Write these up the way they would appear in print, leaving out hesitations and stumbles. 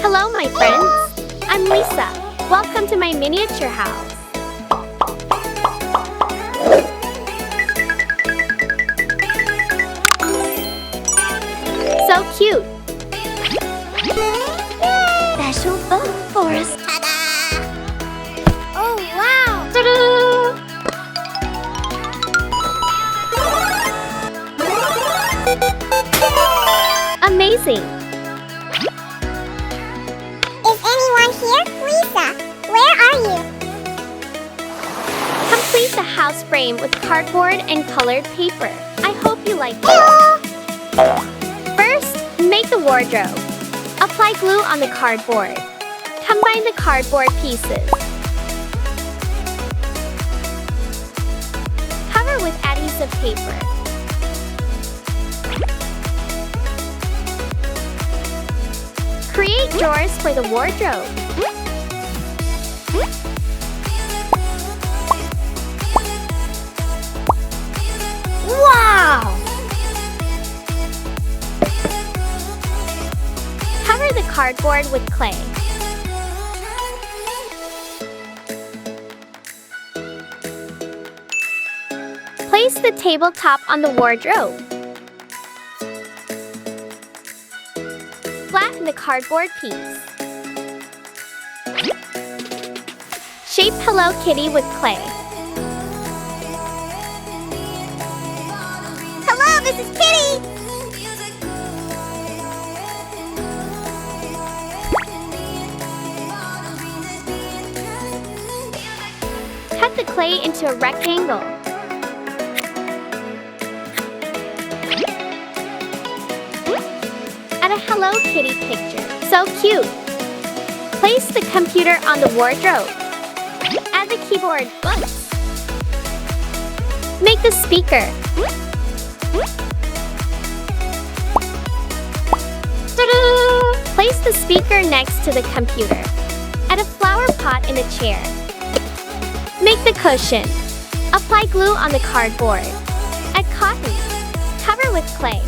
Hello, my friends. I'm Lisa. Welcome to my miniature house. So cute. Special boat for us. Ta-da! Oh, wow! Ta-da! Amazing. Is anyone here? Lisa, where are you? Complete the house frame with cardboard and colored paper. I hope you like it. Hello! First, make the wardrobe. Apply glue on the cardboard. Combine the cardboard pieces. Cover with adhesive paper. Create drawers for the wardrobe. Wow! Cover the cardboard with clay. Place the tabletop on the wardrobe. Flatten the cardboard piece. Shape Hello Kitty with clay. Hello, this is Kitty! Cut the clay into a rectangle. Add a Hello Kitty picture. So cute! Place the computer on the wardrobe. Add the keyboard. Books. Make the speaker. Ta-da! Place the speaker next to the computer. Add a flower pot in a chair. Make the cushion. Apply glue on the cardboard. Add cotton. Cover with clay.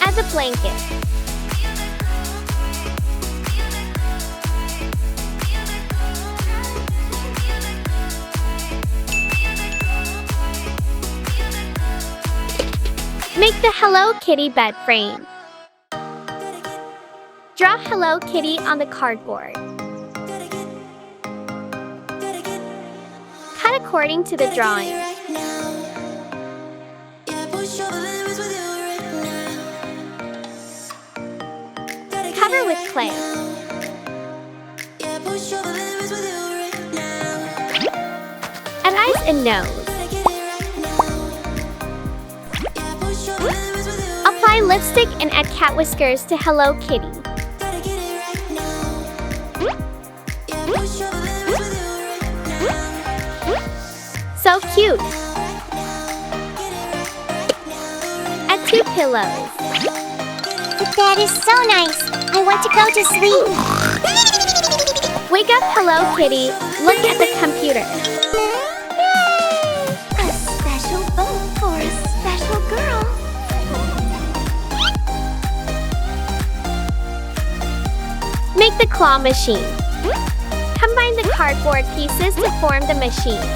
Add the blanket. Make the Hello Kitty bed frame. Draw Hello Kitty on the cardboard. Cut according to the drawing. Cover with clay. Add eyes and nose. Apply lipstick and add cat whiskers to Hello Kitty. So cute! Add 2 pillows. The bed is so nice. I want to go to sleep. Wake up, Hello Kitty. Look at the computer. A special boat for a special girl. Make the claw machine. Combine the cardboard pieces to form the machine.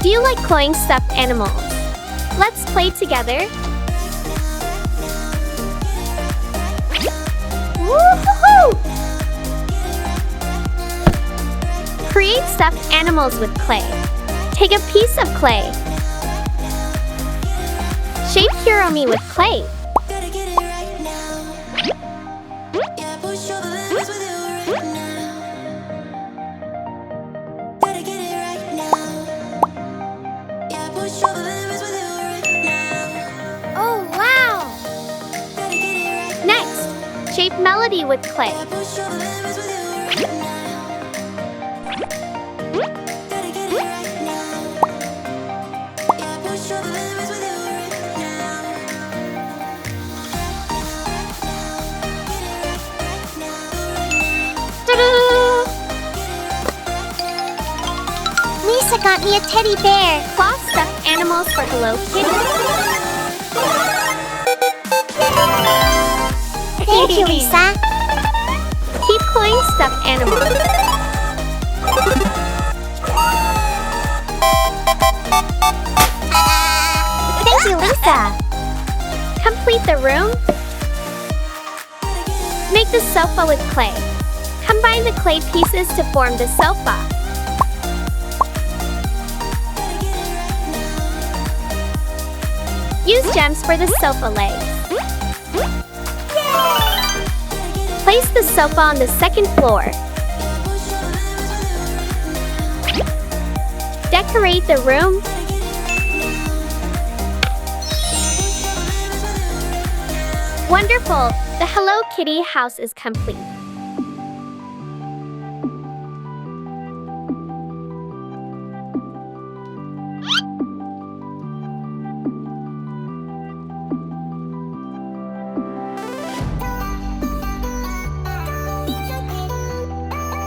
Do you like clawing stuffed animals? Let's play together. Woo-hoo-hoo! Create stuffed animals with clay. Take a piece of clay. Shape Hiromi with clay. Oh, wow! Next, shape Melody with clay. Ta-da! Lisa got me a teddy bear. Cloth stuffed animals for Hello Kitty. Thank you, Lisa. Keep pulling stuffed animals. Thank you, Lisa. Complete the room. Make the sofa with clay. Combine the clay pieces to form the sofa. Use gems for the sofa legs. Place the sofa on the second floor. Decorate the room. Wonderful! The Hello Kitty house is complete.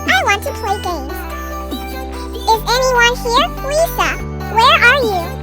I want to play games. Is anyone here? Lisa, where are you?